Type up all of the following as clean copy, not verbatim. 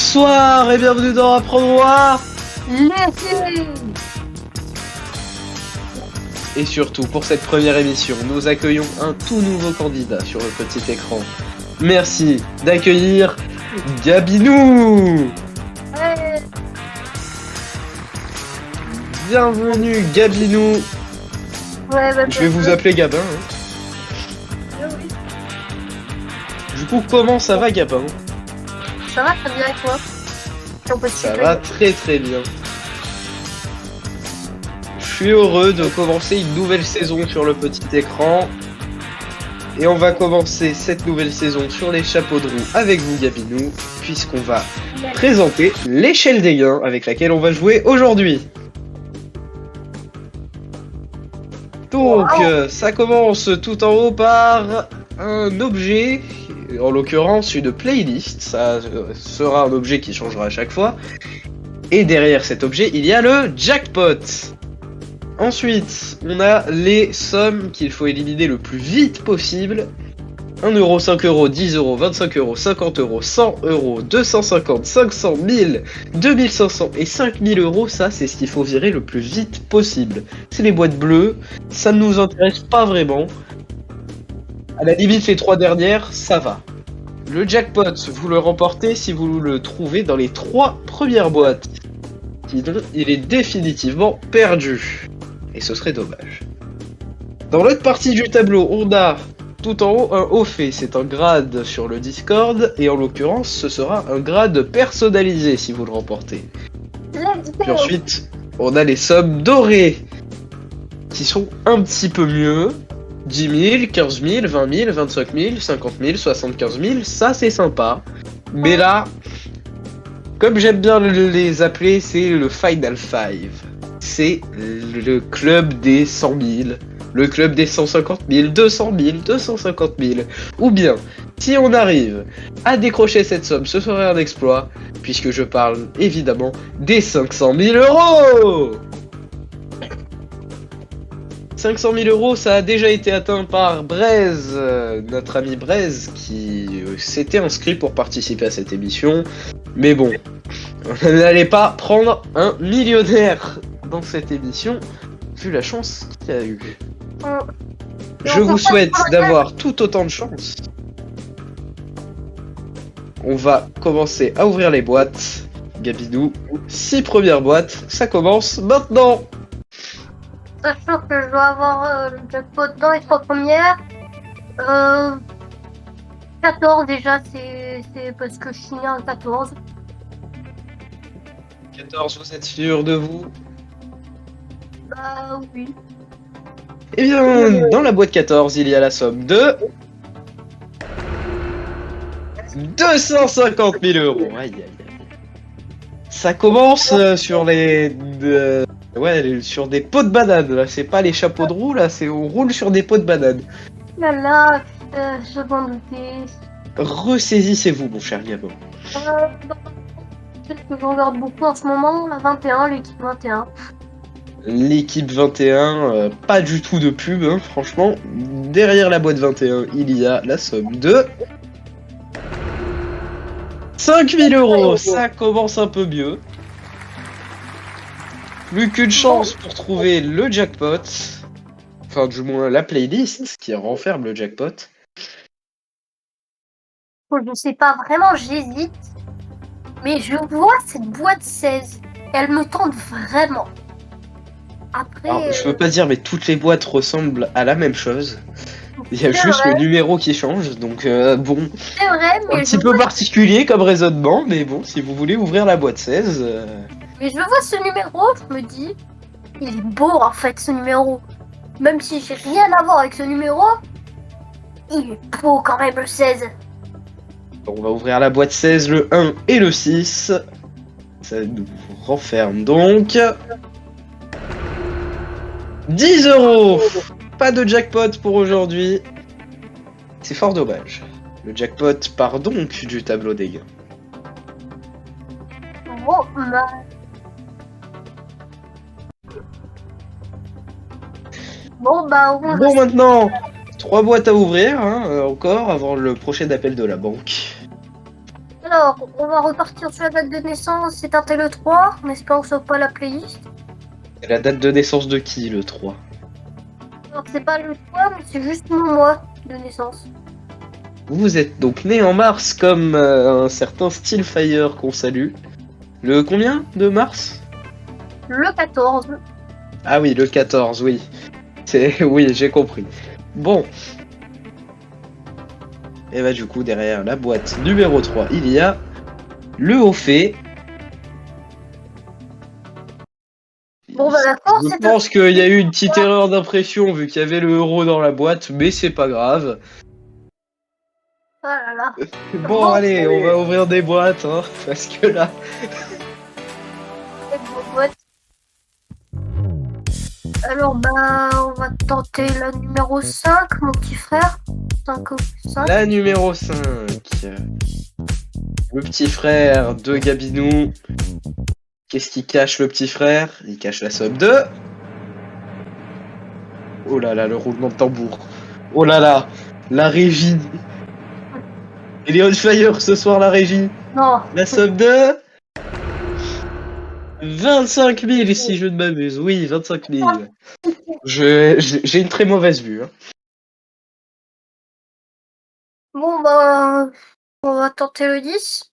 Bonsoir et bienvenue dans Apprendre Noir. Et surtout, pour cette première émission, nous accueillons un tout nouveau candidat sur le petit écran. Merci d'accueillir Gabinou. Ouais. Bienvenue Gabinou. Ouais, bah, Je vais vous appeler Gabin. Oui. Du coup, comment ça va Gabin? Ça va très bien et toi? Ça va très très bien. Je suis heureux de commencer une nouvelle saison sur le petit écran. Et on va commencer cette nouvelle saison sur les chapeaux de roue avec vous Gabinou, puisqu'on va présenter l'échelle des gains avec laquelle on va jouer aujourd'hui. Donc, ça commence tout en haut par un objet, en l'occurrence une playlist. Ça sera un objet qui changera à chaque fois. Et derrière cet objet, il y a le jackpot. Ensuite, on a les sommes qu'il faut éliminer le plus vite possible. 1 euro, 5 euros, 10 euros, 25 euros, 50 euros, 100 euros, 250, 500, 1000, 2500 et 5000 euros. Ça, c'est ce qu'il faut virer le plus vite possible. C'est les boîtes bleues. Ça ne nous intéresse pas vraiment. À la limite, les 3 dernières, ça va. Le jackpot, vous le remportez si vous le trouvez dans les 3 premières boîtes. Sinon, il est définitivement perdu. Et ce serait dommage. Dans l'autre partie du tableau, on a tout en haut un haut fait. C'est un grade sur le Discord. Et en l'occurrence, ce sera un grade personnalisé si vous le remportez. Puis ensuite, on a les sommes dorées. Qui sont un petit peu mieux. 10 000, 15 000, 20 000, 25 000, 50 000, 75 000. Ça, c'est sympa. Mais là, comme j'aime bien les appeler, c'est le Final Five. C'est le club des 100 000, le club des 150 000, 200 000, 250 000. Ou bien, si on arrive à décrocher cette somme, ce serait un exploit, puisque je parle évidemment des 500 000 euros. 500 000 euros, ça a déjà été atteint par Braise, notre ami Braise, qui s'était inscrit pour participer à cette émission. Mais bon, on n'allait pas prendre un millionnaire dans cette émission, vu la chance qu'il y a eu. Je vous souhaite d'avoir tout autant de chance. On va commencer à ouvrir les boîtes. Gabinou, 6 premières boîtes, ça commence maintenant. Sachant que je dois avoir le jackpot dans les 3 premières. 14 déjà, c'est parce que je suis né en 14. 14, vous êtes sûr de vous? Bah oui. Eh bien, dans la boîte 14, il y a la somme de 250 000 euros. Aïe, aïe, aïe. Ça commence sur les... sur des pots de banane. Là, c'est pas les chapeaux de roue, là, c'est on roule sur des pots de banane. Là, je m'en doutais. Ressaisissez-vous, mon cher Gabon. Peut-être que je regarde beaucoup en ce moment, la 21, l'équipe 21. L'équipe 21, pas du tout de pub, hein, franchement. Derrière la boîte 21, il y a la somme de 5 000 euros. Ça commence un peu mieux. Plus qu'une chance pour trouver le jackpot. Enfin, du moins la playlist qui renferme le jackpot. Je sais pas vraiment, j'hésite. Mais je vois cette boîte 16. Elle me tente vraiment. Après. Alors, je veux pas dire, mais toutes les boîtes ressemblent à la même chose. Il y a C'est juste vrai. le numéro qui change, donc bon. C'est vrai, mais Un petit peu particulier comme raisonnement, mais bon, si vous voulez ouvrir la boîte 16. Mais je vois ce numéro, je me dis, il est beau en fait ce numéro. Même si j'ai rien à voir avec ce numéro, il est beau quand même le 16. On va ouvrir la boîte 16, le 1 et le 6. Ça nous renferme donc 10 euros. Pas de jackpot pour aujourd'hui. C'est fort dommage. Le jackpot part donc du tableau des gains. Oh, bah. Bon bah on Bon, maintenant, 3 boîtes à ouvrir, hein, encore, avant le prochain appel de la banque. Alors, on va repartir sur la date de naissance, c'est un le 3, en espérant que ce soit pas la playlist. Et la date de naissance de qui, le 3? Alors, c'est pas le 3, mais c'est juste mon mois de naissance. Vous êtes donc né en mars comme un certain Steelfire qu'on salue. Le combien de mars? Le 14. Ah oui, le 14, oui. Oui, j'ai compris. Bon. Et bah du coup, derrière la boîte numéro 3, il y a le haut fait. Bon, bah, la force, Je c'est pense qu'il y a eu une petite erreur d'impression vu qu'il y avait le euro dans la boîte, mais c'est pas grave. Ah là là. Bon, allez, on va ouvrir des boîtes, hein, parce que là... Cette boîte. Alors, bah, on va tenter la numéro 5, mon petit frère. 5 ou 5. La numéro 5. Le petit frère de Gabinou. Qu'est-ce qu'il cache, le petit frère? Il cache la somme de... Oh là là, le roulement de tambour. Oh là là, la régie. Il est on fire ce soir, la régie. Non. La somme de... 25 000, si je ne m'amuse. Oui, 25 000. J'ai une très mauvaise vue. Hein. Bon, bah, on va tenter le 10.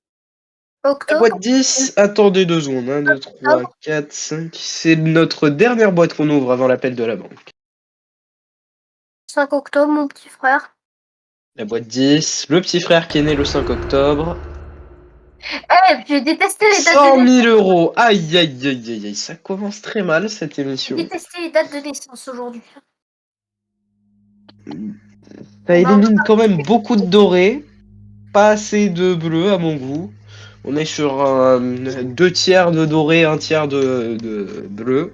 La Octobre. boîte 10, attendez 2 secondes. 1, 2, 3, 4, 5. C'est notre dernière boîte qu'on ouvre avant l'appel de la banque. 5 octobre, mon petit frère. La boîte 10, le petit frère qui est né le 5 octobre. J'ai détesté les dates 100 de 000 euros. Aïe, aïe, aïe, aïe, aïe. Ça commence très mal, cette émission. J'ai détesté les dates de naissance aujourd'hui. Ça élimine quand même beaucoup de dorés. Pas assez de bleu à mon goût. On est sur 2 tiers de doré, 1 tiers de bleu.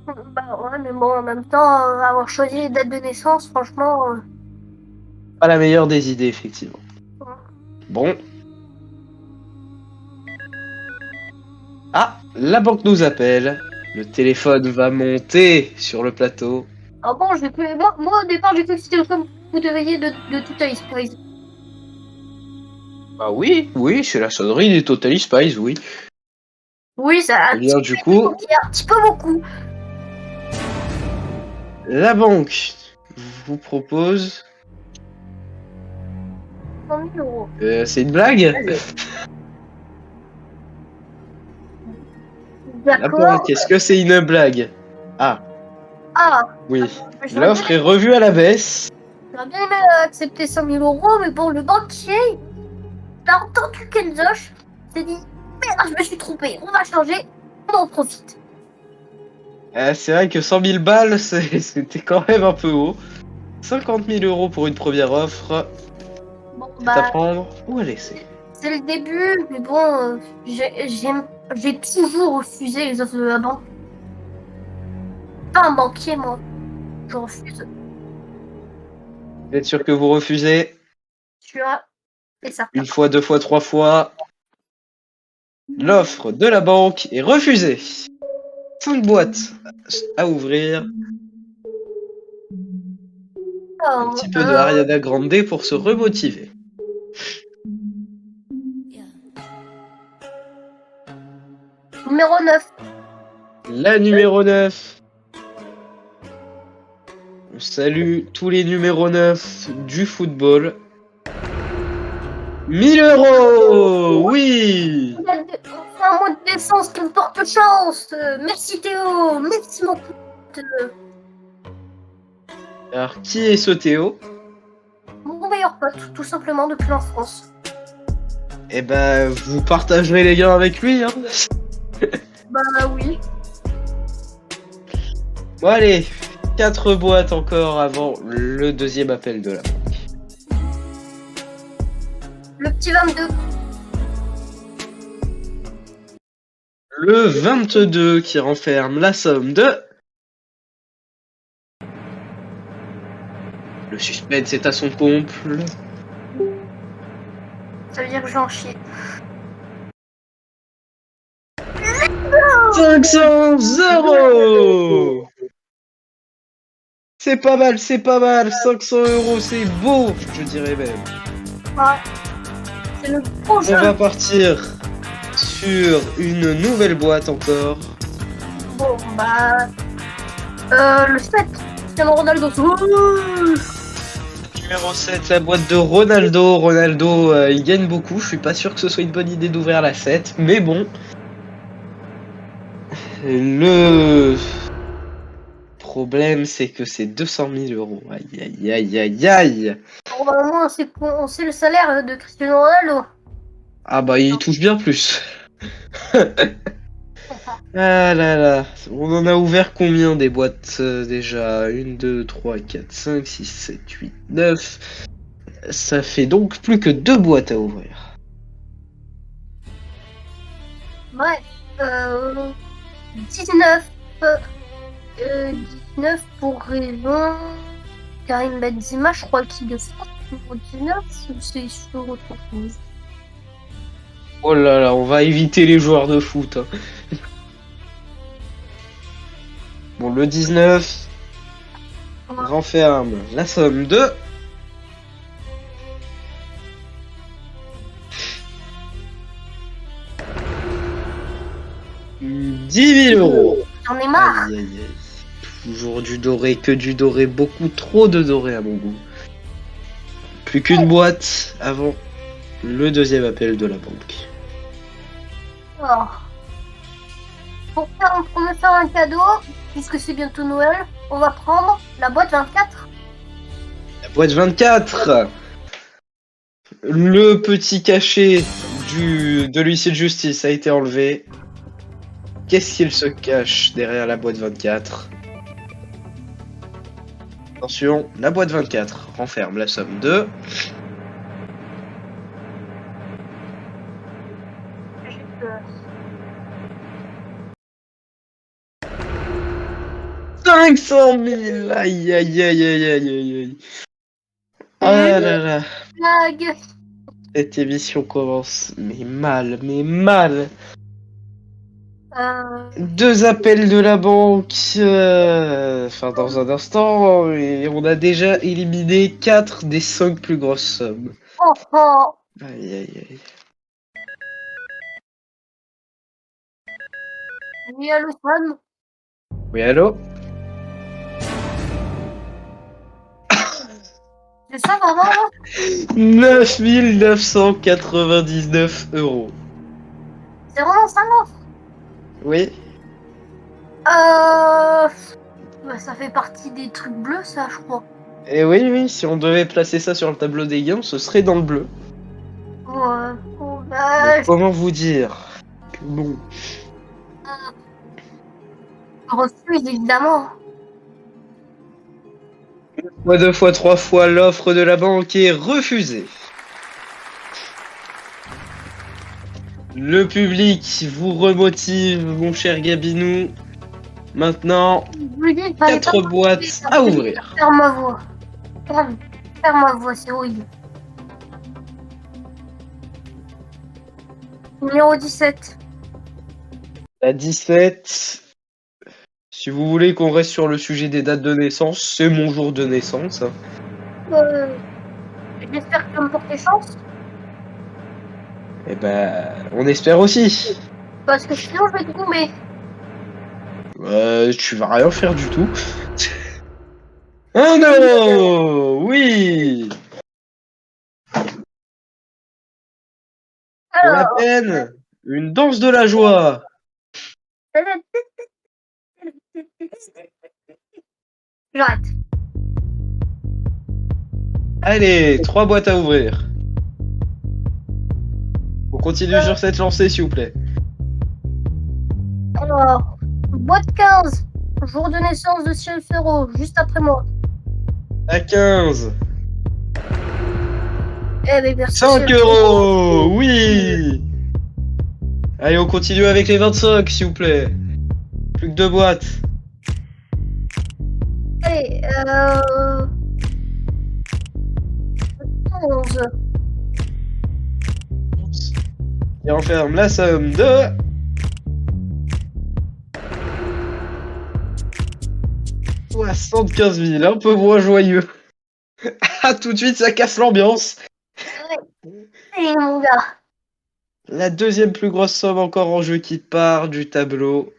Bah ouais, mais bon, en même temps, avoir choisi les dates de naissance, franchement... Pas la meilleure des idées, effectivement. Bon. Ah, la banque nous appelle. Le téléphone va monter sur le plateau. Ah bon, moi au départ, j'ai cru que c'était comme vous deviez de Total Spice. Ah oui, oui, c'est la sonnerie des Totally Spies, oui. Oui, ça a Eh bien, du coup, un petit peu beaucoup. la banque vous propose... 100 000 euros. C'est une blague? La D'accord. banque, est-ce que c'est une blague? Ah, Ah, oui. j'aurais L'offre est revue à la baisse. bien aimé accepter 100 000 euros, mais bon, le banquier, t'as entendu Kenzosh, s'est dit, merde, je me suis trompé, on va changer, on en profite. C'est vrai que 100 000 balles, c'était quand même un peu haut. 50 000 euros pour une première offre. Bon, C'est bah, à prendre ou à laisser. c'est le début, mais bon, j'ai toujours refusé les offres de la banque. Pas un banquier, moi. Je refuse. Vous êtes sûr que vous refusez? Tu as. Et ça. Une fois, 2 fois, 3 fois. L'offre de la banque est refusée. 5 boîtes à ouvrir. Un petit peu de Ariana Grande pour se remotiver. Numéro 9. La numéro 9. On salue tous les numéros 9 du football. 1000 euros! Oui! Enfin, un mois de naissance qui me porte chance. Merci Théo. Merci mon pote. Alors, qui est ce Théo? Mon meilleur pote, tout simplement, depuis l'enfance. Eh ben, vous partagerez les gains avec lui, hein? Bah oui. Bon, allez, 4 boîtes encore avant le deuxième appel de la banque. Le petit 22. Le 22 qui renferme la somme de... Le suspense est à son comble. Ça veut dire que je vais en chier. 500 euros! C'est pas mal, c'est pas mal. 500 euros, c'est beau, je dirais même. Ouais. C'est le On prochain. va partir sur une nouvelle boîte encore. Bon, bah. Le 7. Cristiano Ronaldo. Numéro 7, la boîte de Ronaldo. Ronaldo, il gagne beaucoup. Je suis pas sûr que ce soit une bonne idée d'ouvrir la 7, mais bon. Le problème, c'est que c'est 200 000 euros. Aïe, aïe, aïe, aïe, aïe. Bon, bah, au moins, on sait le salaire de Cristiano Ronaldo. Ah bah, il touche bien plus. Ah là là, on en a ouvert combien des boîtes déjà? 1, 2, 3, 4, 5, 6, 7, 8, 9. Ça fait donc plus que 2 boîtes à ouvrir. Ouais. 19. 19 pour raison. Karim Benzema, je crois qu'il est France numéro 19, c'est sur autre chose. Oh là là, on va éviter les joueurs de foot. Hein. Bon, le 19 renferme la somme de 10 000 euros. J'en ai marre. Aïe, aïe, aïe. Toujours du doré, que du doré, beaucoup trop de doré à mon goût. Plus qu'une boîte avant le deuxième appel de la banque. Oh. Pour me faire un cadeau, puisque c'est bientôt Noël, on va prendre la boîte 24. La boîte 24. Le petit cachet de l'huissier de justice a été enlevé. Qu'est-ce qu'il se cache derrière la boîte 24? Attention, la boîte 24 renferme la somme de 500 000. Aïe, aïe, aïe, aïe, aïe, aïe, aïe. Ah là là. Blague. Cette émission commence, mais mal, mais mal. 2 appels de la banque, enfin dans un instant, et on a déjà éliminé 4 des 5 plus grosses sommes. Oh, oh. Aïe, aïe, aïe. Oui, allô, Sam. Oui, allô? C'est ça, vraiment, là 9 999 euros. C'est vraiment ça, là Oui? Bah, ça fait partie des trucs bleus, ça, je crois. Et oui, oui, si on devait placer ça sur le tableau des gains, ce serait dans le bleu. Ouais. Oh, Mais bah, comment vous dire? Bon. je refuse, évidemment. Fois, 2 fois, 3 fois, l'offre de la banque est refusée. Le public vous remotive, mon cher Gabinou. Maintenant, Je lui dis, il fallait 4 pas boîtes à ouvrir. faire ma voix. Faire ma voix, c'est horrible. Numéro 17. La 17. Si vous voulez qu'on reste sur le sujet des dates de naissance, c'est mon jour de naissance. J'espère que tu vas me porter chance. Eh ben, on espère aussi. Parce que sinon, je vais te goumer. Tu vas rien faire du tout. Oh non! Oui! Pour la Alors, peine, une danse de la joie. j'arrête. Allez, 3 boîtes à ouvrir. On continue sur cette lancée, s'il vous plaît. Alors, boîte 15. Jour de naissance de Cyril Ferraud, juste après moi. À 15. Eh ben, merci. 5 Cyril Ferraud. euros, oui. Allez, on continue avec les 25, s'il vous plaît. Plus que 2 boîtes. Allez, 11. Et on ferme la somme de 75 000, un peu moins joyeux. Ah, tout de suite, ça casse l'ambiance. Et mon gars. La deuxième plus grosse somme encore en jeu qui part du tableau.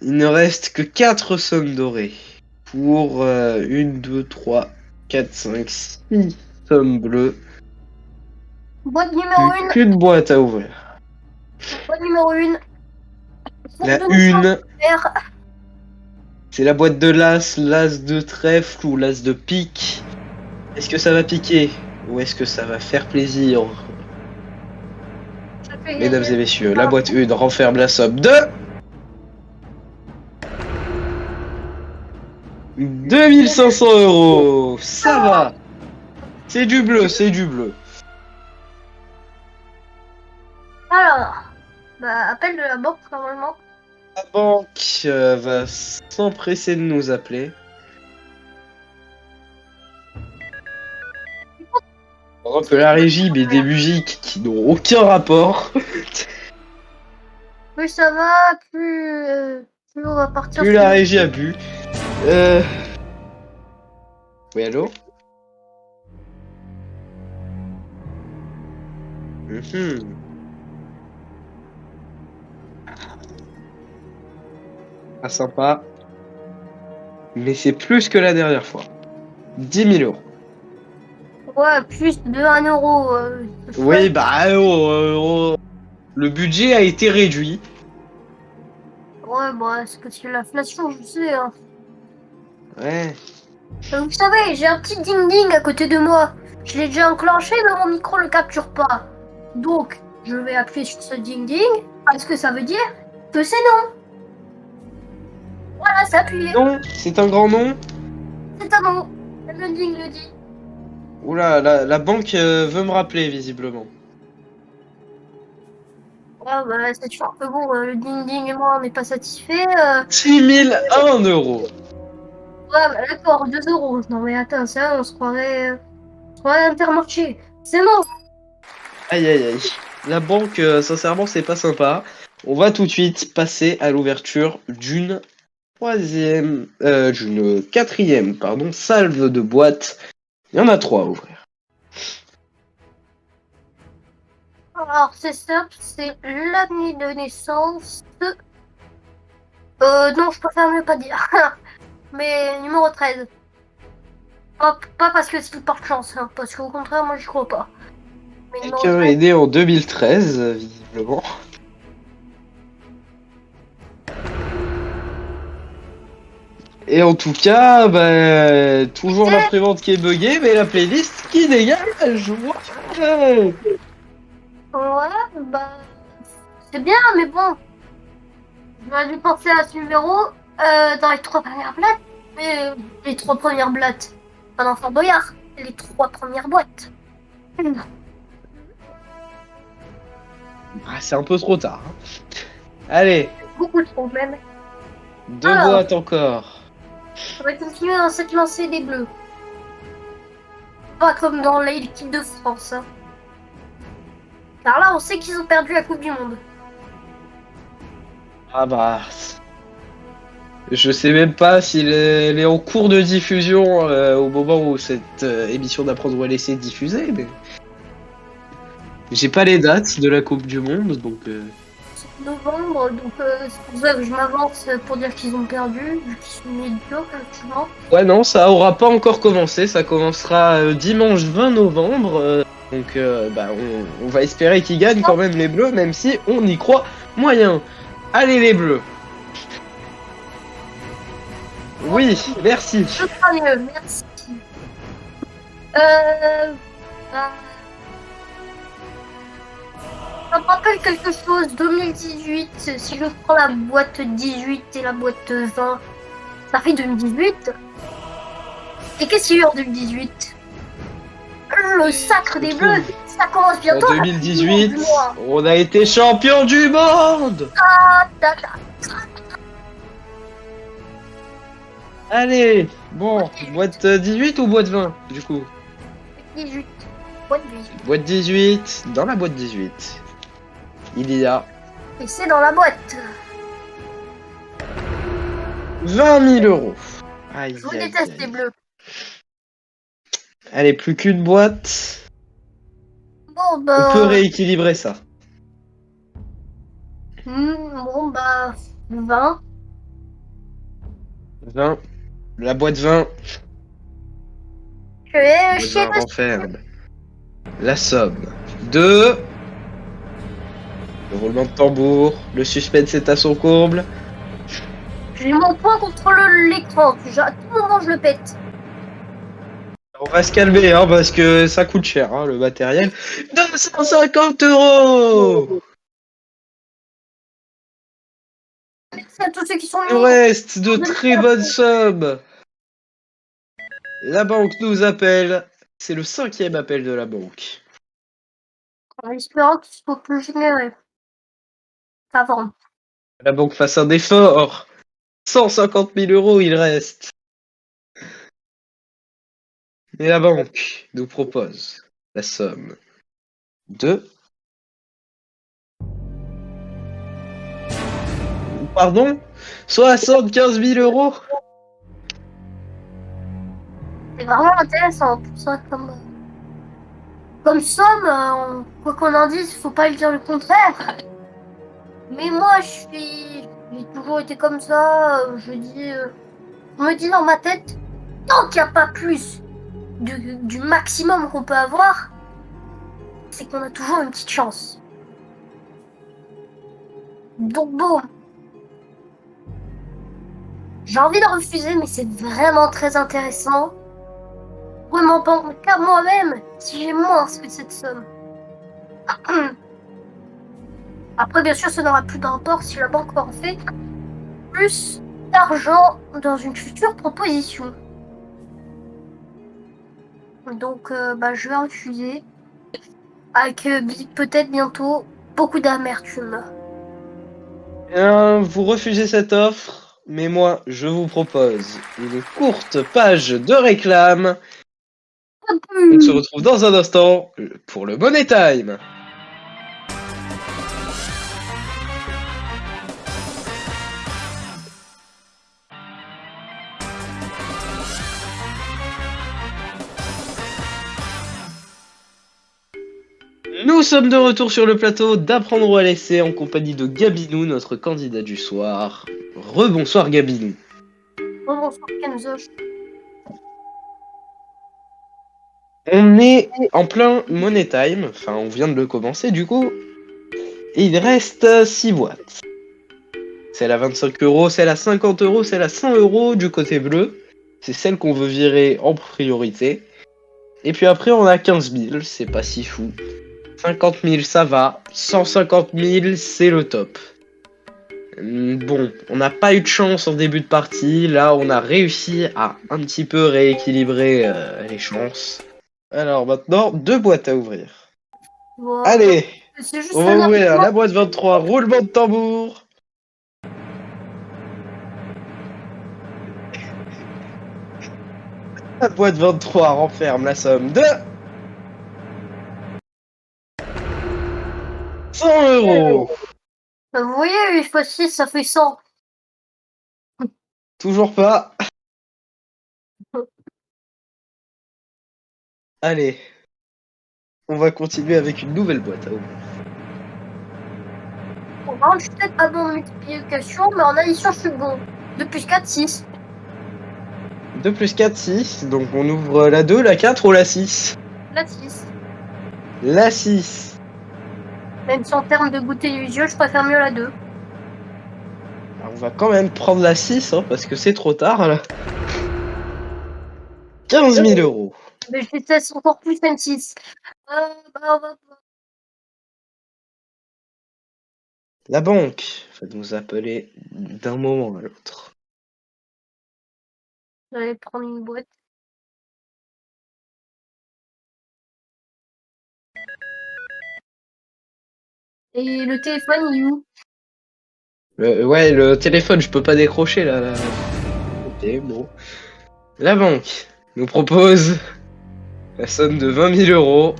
Il ne reste que 4 sommes dorées. Pour 1, 2, 3, 4, 5, 6 sommes bleues. Boîte numéro Plus 1. qu'une boîte à ouvrir. Boîte numéro 1. La une, c'est la boîte de l'as, l'as de trèfle ou l'as de pique. Est-ce que ça va piquer ou est-ce que ça va faire plaisir? Mesdames et messieurs, la boîte 1 renferme la somme de 2500 €. Ça va. C'est du bleu, c'est du bleu. Alors, bah, appel de la banque normalement. La banque va s'empresser de nous appeler. Pendant que la régie met des musiques qui n'ont aucun rapport. Plus ça va, plus on va partir. Plus la régie a bu. Oui, allô? Pas sympa. Mais c'est plus que la dernière fois. 10 000 €. Ouais, plus de 1 euro. Oui, bah, le budget a été réduit. Ouais, bah, c'est parce que l'inflation, je sais. Hein. Ouais. Vous savez, j'ai un petit ding-ding à côté de moi. Je l'ai déjà enclenché, mais mon micro le capture pas. Donc, je vais appuyer sur ce ding-ding. Est-ce que ça veut dire que c'est non? Voilà, c'est appuyé. Non, c'est un grand nom. C'est un non. Le ding le dit. Oula, la banque veut me rappeler, visiblement. Ouais, bah, c'est sûr que bon, le ding-ding et moi, on n'est pas satisfaits. 6001 €. Ouais, bah, d'accord, 2 euros. Non, mais attends, ça, on se croirait Intermarché. C'est bon. Aïe aïe aïe. La banque, sincèrement, c'est pas sympa. On va tout de suite passer à l'ouverture d'une quatrième, pardon, salve de boîtes. Il y en a 3 à ouvrir. Alors, c'est simple, c'est l'année de naissance. Non, je préfère mieux pas dire. Mais numéro 13. Pas parce que c'est une porte chance, hein, parce qu'au contraire, moi, j'y crois pas. Mais numéro Quelqu'un 13. est né en 2013, visiblement. Et en tout cas, bah, toujours l'imprimante qui est buggée, mais la playlist qui dégage. Ouais. Ouais, bah, c'est bien, mais bon. J'aurais dû penser à ce numéro dans les 3 premières blattes. Mais les 3 premières blattes. Pas dans Fort Boyard. Les 3 premières boîtes. Ah, c'est un peu trop tard. Hein. Allez, Beaucoup trop, même. 2 Alors. boîtes encore. On va continuer dans cette lancée des Bleus. Pas comme dans l'équipe de France. Hein. Car là, on sait qu'ils ont perdu la Coupe du Monde. Ah bah. Je sais même pas s'il est en cours de diffusion au moment où cette émission d'Apprendre ou à laisser est diffusée, mais. J'ai pas les dates de la Coupe du Monde, donc. C'est novembre, donc c'est pour ça que je m'avance pour dire qu'ils ont perdu, vu qu'ils sont médiocres actuellement. Ouais, non, ça aura pas encore commencé, ça commencera dimanche 20 novembre. Donc, bah, on va espérer qu'ils gagnent quand même les Bleus, même si on y croit moyen. Allez, les Bleus! Oui, merci. Je crois mieux, merci. Ça me rappelle quelque chose, 2018, si je prends la boîte 18 et la boîte 20, ça fait 2018. Et qu'est-ce qu'il y a eu en 2018? Le sacre des Bleus, ça commence bientôt. En 2018, on a été champion du monde! Allez, bon, boîte 18 ou boîte 20, du coup? 18. Boîte 18. Boîte 18, dans la boîte 18, il y a... Et c'est dans la boîte. 20 000 €. Aïe, Je vous aïe, déteste aïe. les Bleus. Allez, plus qu'une boîte. Bon, On peut bah. rééquilibrer ça. Bon, bah. 20. 20. La boîte 20. Je vais Boîte chez 20 Monsieur. renferme la somme de... Le roulement de tambour. Le suspense est à son comble. J'ai mon poing contre l'écran. À tout moment, je le pète. On va se calmer, hein, parce que ça coûte cher, hein, le matériel. 250 €. Merci à tous ceux qui sont Il nous venus. reste de très bonnes sommes. La banque nous appelle. C'est le 5e appel de la banque. En espérant que ce soit plus généreux. Avant. La banque fasse un effort. 150 000 € il reste. Et la banque nous propose la somme de... Pardon? 75 000 €. C'est vraiment intéressant tout ça comme somme. Quoi qu'on en dise, faut pas lui dire le contraire. Mais moi, j'ai toujours été comme ça. Je me dis dans ma tête, tant qu'il n'y a pas plus du maximum qu'on peut avoir, c'est qu'on a toujours une petite chance. Donc bon, j'ai envie de refuser, mais c'est vraiment très intéressant. Je pourrais m'en prendre qu'à moi-même si j'ai moins que cette somme. Après, bien sûr, ça n'aura plus d'import si la banque en fait plus d'argent dans une future proposition. Donc, je vais refuser. Avec peut-être bientôt beaucoup d'amertume. Bien, vous refusez cette offre, mais moi, je vous propose une courte page de réclame. On se retrouve dans un instant pour le Money Time. Nous sommes de retour sur le plateau d'Apprendre ou à laisser en compagnie de Gabinou, notre candidat du soir. Rebonsoir Gabinou. Bonsoir Kenzo. On est en plein Money Time, enfin on vient de le commencer du coup, et il reste 6 boîtes. Celle à 25 €, celle à 50 €, celle à 100 € du côté bleu. C'est celle qu'on veut virer en priorité. Et puis après on a 15 000, c'est pas si fou. 50 000 ça va, 150 000 c'est le top. Bon, on n'a pas eu de chance en début de partie, là on a réussi à un petit peu rééquilibrer les chances. Alors maintenant, 2 boîtes à ouvrir. Bon, Allez, c'est juste on va un ouvrir avertissement. la boîte 23, roulement de tambour. La boîte 23 renferme la somme de 100 €. Vous voyez, 8 fois 6, ça fait 100. Toujours pas. Allez, on va continuer avec une nouvelle boîte à ouvrir. Bon, je suis peut-être pas bon en multiplication, mais en addition, je suis bon. 2 plus 4, 6. 2 plus 4, 6. Donc on ouvre la 2, la 4 ou la 6? La 6. La 6. Même si en termes de beauté des yeux, je préfère mieux la 2. Alors, on va quand même prendre la 6, hein, parce que c'est trop tard là. 15 000 €. Mais je déteste encore plus même 6. On va... La banque va nous appeler d'un moment à l'autre. J'allais prendre une boîte. Et le téléphone, il est où? Ouais, le téléphone, je peux pas décrocher là. Ok, bon. La banque nous propose la somme de 20 000 €.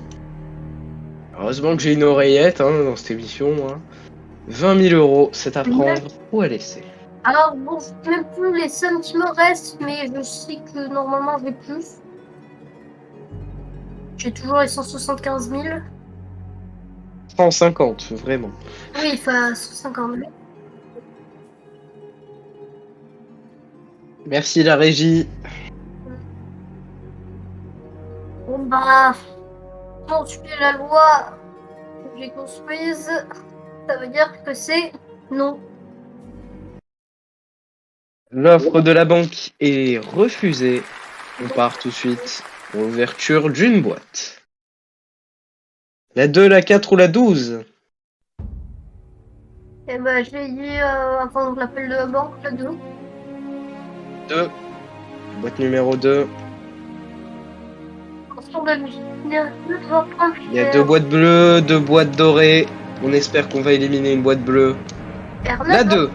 Heureusement que j'ai une oreillette hein, dans cette émission. Hein. 20 000 €, c'est à prendre ou à laisser. Alors bon, je sais même plus les sommes qui me restent, mais je sais que normalement j'ai plus. J'ai toujours les 175 000. 150, vraiment. Oui, il fait 150 000. Merci la régie. Bon bah, si on suit la loi que j'ai construise, ça veut dire que c'est non. L'offre de la banque est refusée. On part tout de suite pour l'ouverture d'une boîte. La 2, la 4 ou la 12? Et bah, je l'ai dit avant l'appel de la banque, la 2. 2. Boîte numéro 2. Attention de ne doit prendre Il y a 2 boîtes bleues, 2 boîtes dorées. On espère qu'on va éliminer une boîte bleue. La 2.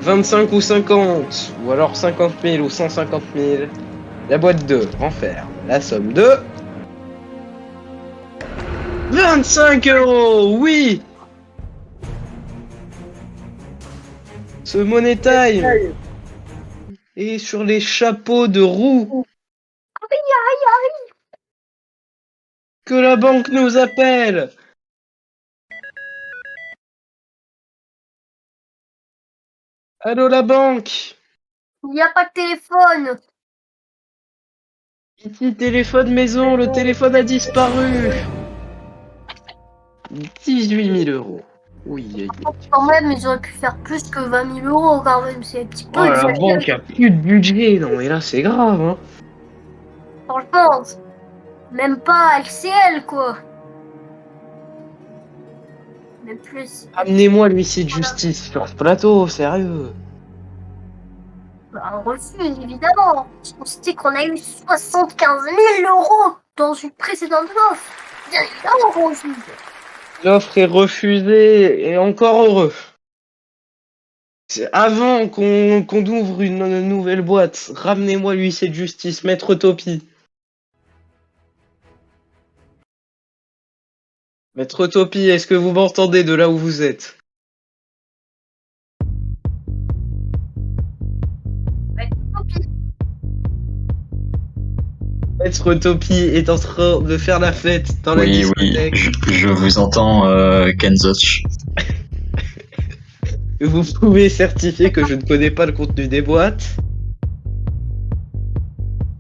25 ou 50. Ou alors 50 000 ou 150 000. La boîte 2 renferme la somme de 25 €. Oui. Ce Money Time est sur les chapeaux de roue. Que la banque nous appelle. Allô la banque. Il n'y a pas de téléphone. Ici téléphone maison, le téléphone a disparu. 18 000 €. Oui, aïe, aïe. Quand même, ils auraient pu faire plus que 20 000 euros quand même. C'est un petit peu Oh la exagéré. banque a plus de budget. Non mais là c'est grave hein. Franchement, même pas LCL quoi. Même plus. Amenez-moi l'huissier de justice sur ce plateau, sérieux. Bah, on refuse évidemment. On se dit qu'on a eu 75 000 euros dans une précédente offre. Bien évidemment qu'on refuse. L'offre est refusée et encore heureux. Avant qu'on ouvre une nouvelle boîte, ramenez-moi l'huissier de justice, maître Topi. Maître Topi, est-ce que vous m'entendez de là où vous êtes? Ouais, copie. Maître Topi est en train de faire la fête dans la Oui, discothèque. je vous entends, Kenzoch. Vous pouvez certifier que je ne connais pas le contenu des boîtes.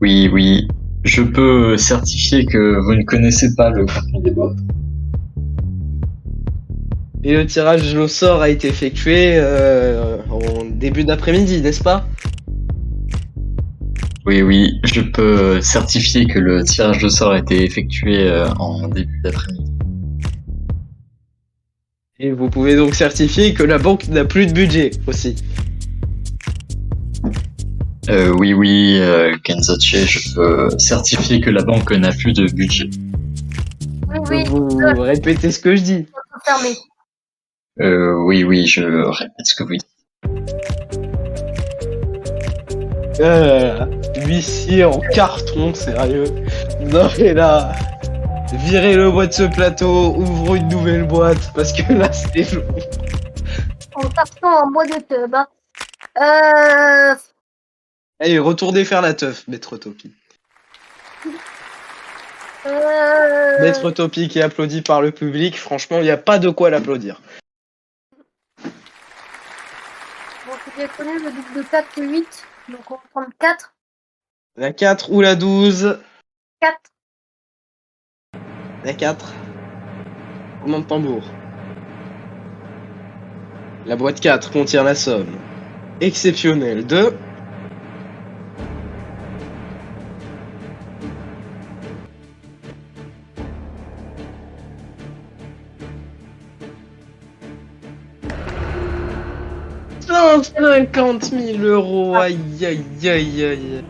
Oui, je peux certifier que vous ne connaissez pas le contenu des boîtes. Et le tirage au sort a été effectué en début d'après-midi, n'est-ce pas? Oui, je peux certifier que le tirage de sort a été effectué en début d'après-midi. Et vous pouvez donc certifier que la banque n'a plus de budget aussi. Oui, Kenzoche, je peux certifier que la banque n'a plus de budget. Oui, Vous répétez ce que je dis. fermé. Oui, je répète ce que vous dites. Huissier en carton, sérieux. Non mais là, virez-le-moi de ce plateau, ouvrons une nouvelle boîte, parce que là c'est long. En carton en bois de tube. Hein. Allez, retournez faire la teuf, Maître Topi. Maître Topi qui est applaudi par le public, franchement, il n'y a pas de quoi l'applaudir. Bon, c'est bien connu, le double de 4 c'est 8. Donc on va prendre 4. La 4 ou la 12? 4. La 4. Roulement de tambour. La boîte 4 contient la somme exceptionnelle de 150 000 €. Aïe, aïe, aïe, aïe.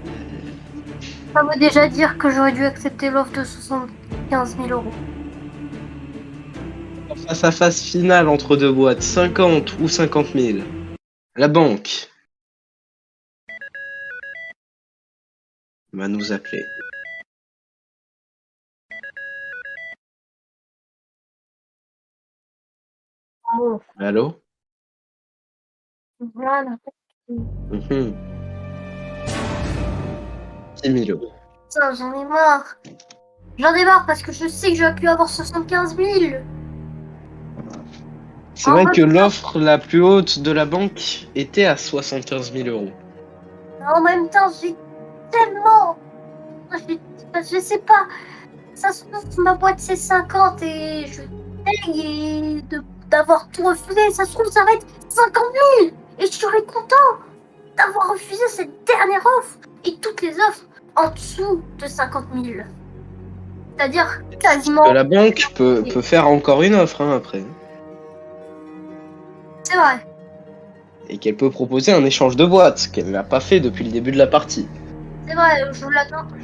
Ça veut déjà dire que j'aurais dû accepter l'offre de 75 000 euros. Face à face finale entre deux boîtes, 50 ou 50 000. La banque va nous appeler. Bon, Allô? voilà. 10 000 €. Putain, j'en ai marre. J'en ai marre parce que je sais que j'aurais pu avoir 75 000. C'est vrai que l'offre la plus haute de la banque était à 75 000 euros. En même temps, j'ai tellement... Je sais pas. Ça se trouve, ma boîte c'est 50 et je paye et d'avoir tout refusé. Ça se trouve, ça va être 50 000 et je serais content d'avoir refusé cette dernière offre et toutes les offres en dessous de 50 000. C'est-à-dire quasiment... Que la banque peut faire encore une offre hein, après. C'est vrai. Et qu'elle peut proposer un échange de boîtes, ce qu'elle n'a pas fait depuis le début de la partie. C'est vrai, je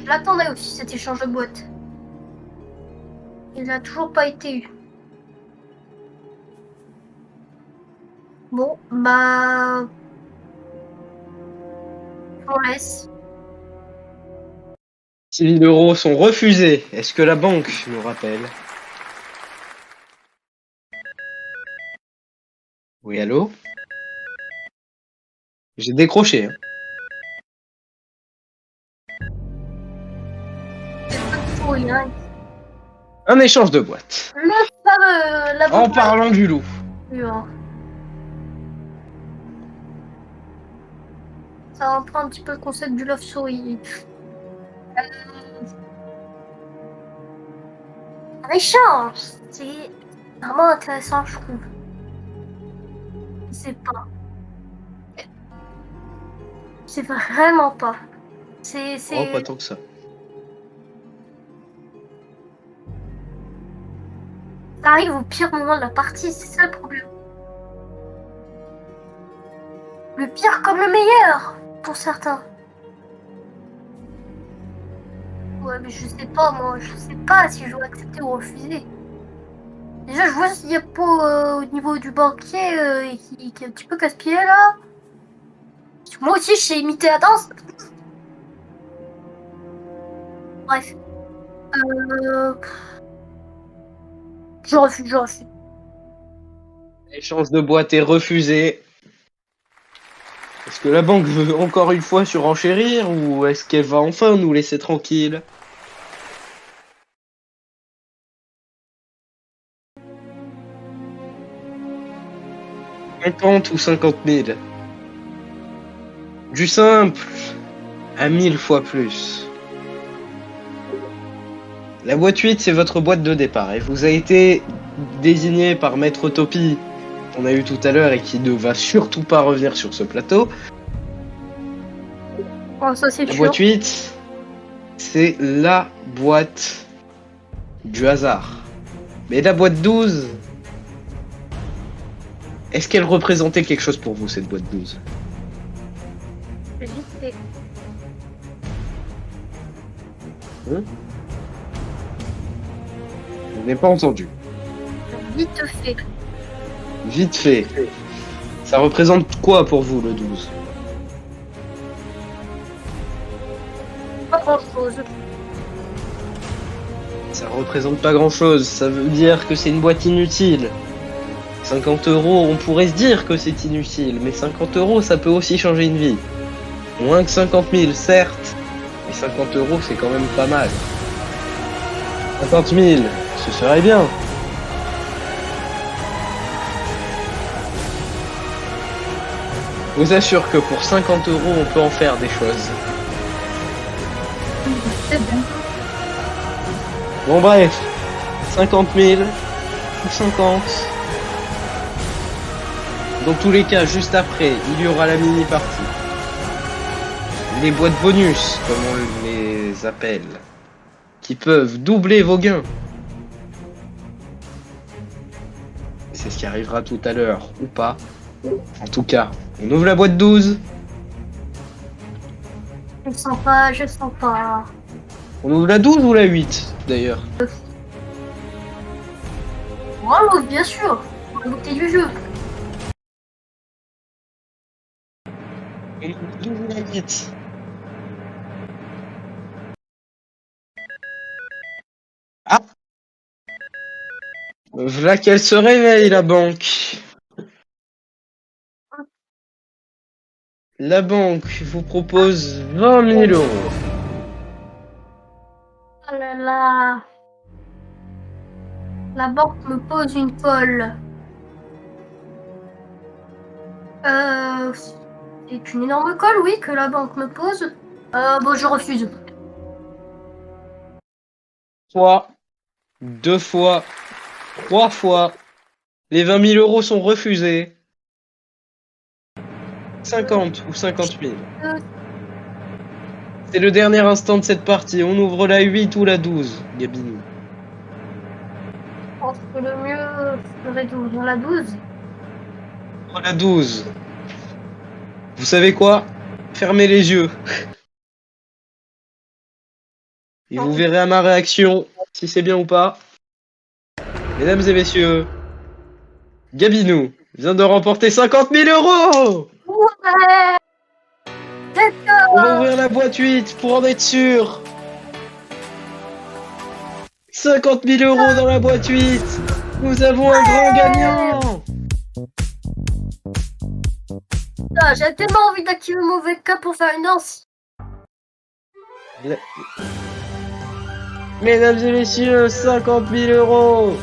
l'attendais aussi cet échange de boîte. Il n'a toujours pas été eu. Bon, bah... On laisse. 6 000 euros sont refusés. Est-ce que la banque nous rappelle? Oui, allô? J'ai décroché. Hein. Oui, hein. Un échange de boîtes. Le fameux... La En parlant du loup. Ça reprend un petit peu le concept du love story. Un échange, c'est vraiment intéressant, je trouve. C'est pas. C'est vraiment pas. C'est. Oh, pas tant que ça. Ça arrive au pire moment de la partie, c'est ça le problème. Le pire comme le meilleur, pour certains. Ouais, mais je sais pas, moi, je sais pas si je dois accepter ou refuser. Déjà, je vois ce diapo au niveau du banquier qui est un petit peu casse-pied là. Moi aussi, je sais imiter la danse. Bref. Je refuse, je refuse. L'échange de boîtes est refusé. Est-ce que la banque veut encore une fois surenchérir ou est-ce qu'elle va enfin nous laisser tranquille? 50 ou 50 000. Du simple à 1000 fois plus. La boîte 8, c'est votre boîte de départ. Elle vous a été désignée par Maître Topi, qu'on a eu tout à l'heure et qui ne va surtout pas revenir sur ce plateau. Oh, ça c'est La sûr. boîte 8, c'est la boîte du hasard. Mais la boîte 12, est-ce qu'elle représentait quelque chose pour vous, cette boîte 12? Vite fait. Je n'ai pas entendu. Vite fait. Vite fait. Ça représente quoi pour vous, le 12? Pas grand chose. Ça représente pas grand chose, ça veut dire que c'est une boîte inutile. 50 euros, on pourrait se dire que c'est inutile, mais 50 euros, ça peut aussi changer une vie. Moins que 50 000, certes, mais 50 euros, c'est quand même pas mal. 50 000, ce serait bien. Je vous assure que pour 50 euros, on peut en faire des choses. C'est bien. Bon bref, 50 000, ou 50. Dans tous les cas, juste après, il y aura la mini-partie. Les boîtes bonus, comme on les appelle, qui peuvent doubler vos gains. C'est ce qui arrivera tout à l'heure, ou pas. En tout cas, on ouvre la boîte 12. Je sens pas, je sens pas. On ouvre la 12 ou la 8, d'ailleurs? Bravo, bien sûr. La beauté du jeu. On ouvre la 12 ou la 8. Ah! Voilà qu'elle se réveille, la banque. La banque vous propose 20 000 euros. Oh là là. La banque me pose une colle. C'est une énorme colle, oui, que la banque me pose. Bon, je refuse. 3, 2 fois, 3 fois. Les 20 000 euros sont refusés. 50 ou 50 000. Euh, C'est le dernier instant de cette partie. On ouvre la 8 ou la 12, Gabinou. Je pense que le mieux serait d'ouvrir la 12. Ouvre la 12. Vous savez quoi? Fermez les yeux. Et vous verrez à ma réaction si c'est bien ou pas. Mesdames et messieurs, Gabinou vient de remporter 50 000 euros! Ouais! On va D'accord! ouvrir la boîte 8 pour en être sûr. 50 000 euros dans la boîte 8. Nous avons un grand gagnant. Ah, j'ai tellement envie d'activer mon VK pour faire une danse. Mesdames et messieurs, 50 000 euros.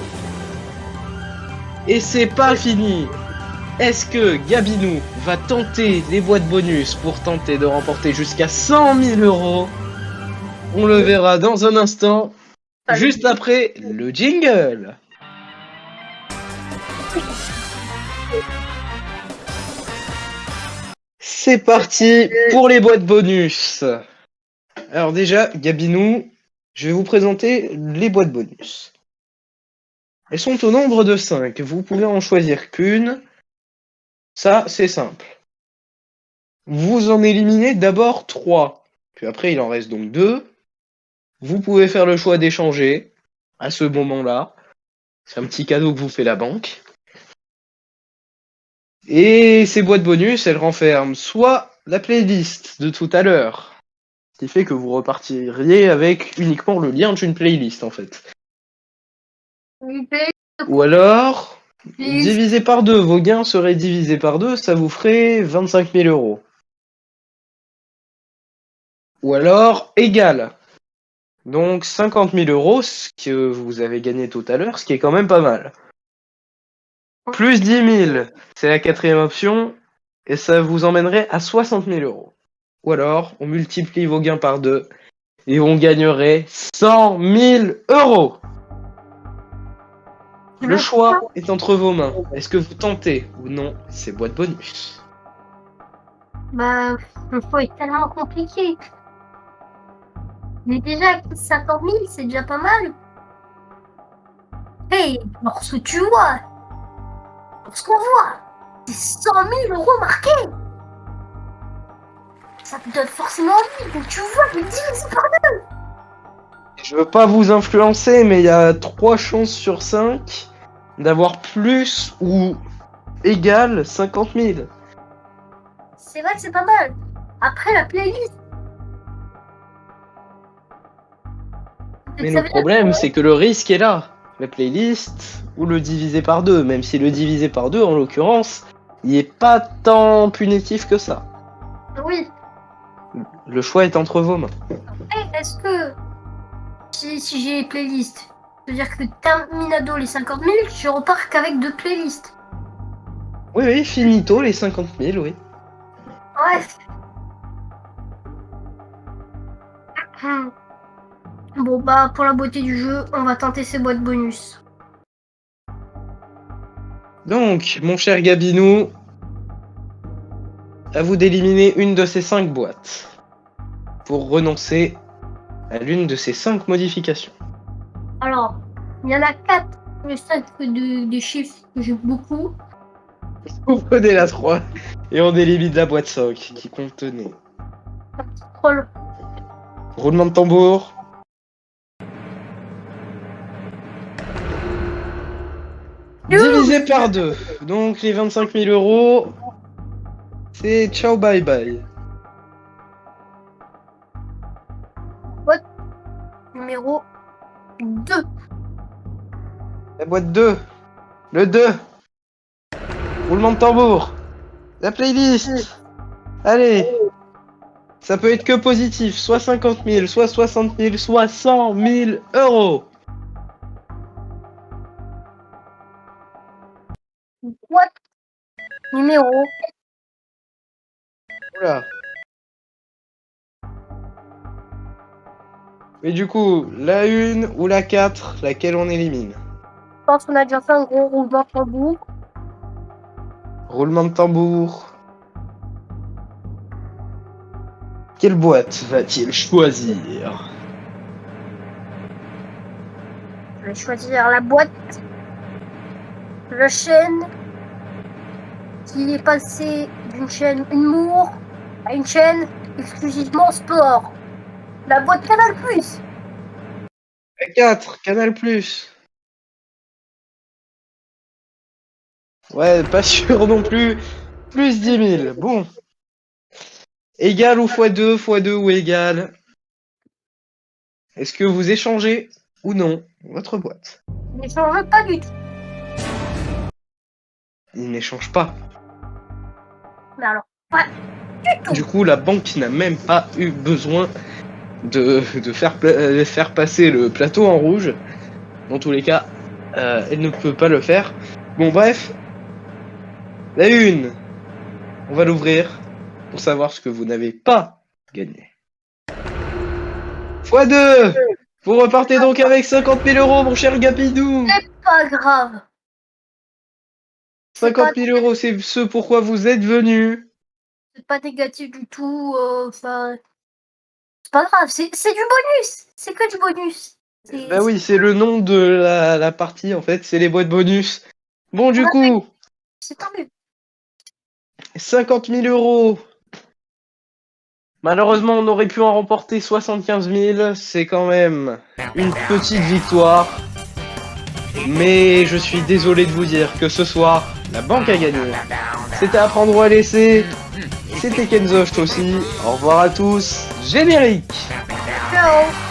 Et c'est pas fini. Est-ce que Gabinou va tenter les boîtes bonus pour tenter de remporter jusqu'à 100 000 euros? On le verra dans un instant, juste après le jingle. C'est parti pour les boîtes bonus. Alors déjà, Gabinou, je vais vous présenter les boîtes bonus. Elles sont au nombre de 5. Vous pouvez en choisir qu'une. Ça, c'est simple. Vous en éliminez d'abord 3. Puis après, il en reste donc 2. Vous pouvez faire le choix d'échanger à ce moment-là. C'est un petit cadeau que vous fait la banque. Et ces boîtes bonus, elles renferment soit la playlist de tout à l'heure, ce qui fait que vous repartiriez avec uniquement le lien d'une playlist en fait. Ou alors, divisé par 2, vos gains seraient divisés par 2, ça vous ferait 25 000 euros. Ou alors, égal. Donc 50 000 euros, ce que vous avez gagné tout à l'heure, ce qui est quand même pas mal. Plus 10 000, c'est la quatrième option, et ça vous emmènerait à 60 000 euros. Ou alors, on multiplie vos gains par 2, et on gagnerait 100 000 euros. Le choix est entre vos mains. Est-ce que vous tentez ou non ces boîtes bonus? Bah, le choix est tellement compliqué. Mais déjà, 50 000, c'est déjà pas mal. Hey, lorsque tu vois, lorsqu'on voit, c'est 100 000 euros marqués. Ça te donne forcément envie. Donc tu vois, le diviser par deux. Je veux pas vous influencer, mais il y a 3 chances sur 5 d'avoir plus ou égal 50 000. C'est vrai que c'est pas mal. Après, la playlist. Mais Ça le veut dire problème, c'est que le risque est là. La playlist ou le diviser par 2, même si le diviser par 2, en l'occurrence, il est pas tant punitif que ça. que, oui. Le choix est entre vos mains. Hey, est-ce que si j'ai les playlists, c'est-à-dire que terminado les 50 000, je repars qu'avec 2 playlists. Oui, oui, finito les 50 000, oui. Ouais. Bon, bah, pour la beauté du jeu, on va tenter ces boîtes bonus. Donc, mon cher Gabinou, à vous d'éliminer une de ces 5 boîtes pour renoncer à l'une de ces 5 modifications. Alors, il y en a 4, le 5 des chiffres que j'aime beaucoup. Vous prenez la 3 et on élimine la boîte 5 qui contenait. Troll. Roulement de tambour. Divisé par 2. Donc les 25 000 euros, c'est ciao bye bye. Boîte numéro 2. La boîte 2. Le 2. Roulement de tambour. La playlist. Allez. Ça peut être que positif. Soit 50 000, soit 60 000, soit 100 000 euros. Boîte numéro Oula. Mais du coup, la 1 ou la 4, laquelle on élimine? Je pense qu'on a déjà fait un gros roulement de tambour. Roulement de tambour. Quelle boîte va-t-il choisir? Je vais choisir la boîte. La chaîne qui est passée d'une chaîne humour à une chaîne exclusivement sport. La boîte Canal+. La 4, Canal+. Ouais, pas sûr non plus. Plus 10 000. Bon. Égal ou x2, x2 ou égal. Est-ce que vous échangez ou non votre boîte? Je n'échange pas du tout. Il n'échange pas. Mais alors, pas du tout. Du coup, la banque n'a même pas eu besoin de faire passer le plateau en rouge. Dans tous les cas, elle ne peut pas le faire. Bon, bref. La 1. On va l'ouvrir pour savoir ce que vous n'avez pas gagné. x2. Vous repartez donc avec 50 000 euros, mon cher Gapidou. C'est pas grave. 50 000 euros, c'est ce pourquoi vous êtes venu. C'est pas négatif du tout. Enfin, c'est pas grave. C'est du bonus. C'est que du bonus. Bah oui, c'est le nom de la partie en fait, c'est les boîtes bonus. Bon, du coup, C'est tant mieux. 50 000 euros. Malheureusement, on aurait pu en remporter 75 000. C'est quand même une petite victoire. Mais je suis désolé de vous dire que ce soir, la banque a gagné. C'était à prendre ou à laisser. C'était Kenzocht aussi. Au revoir à tous. Générique. Ciao.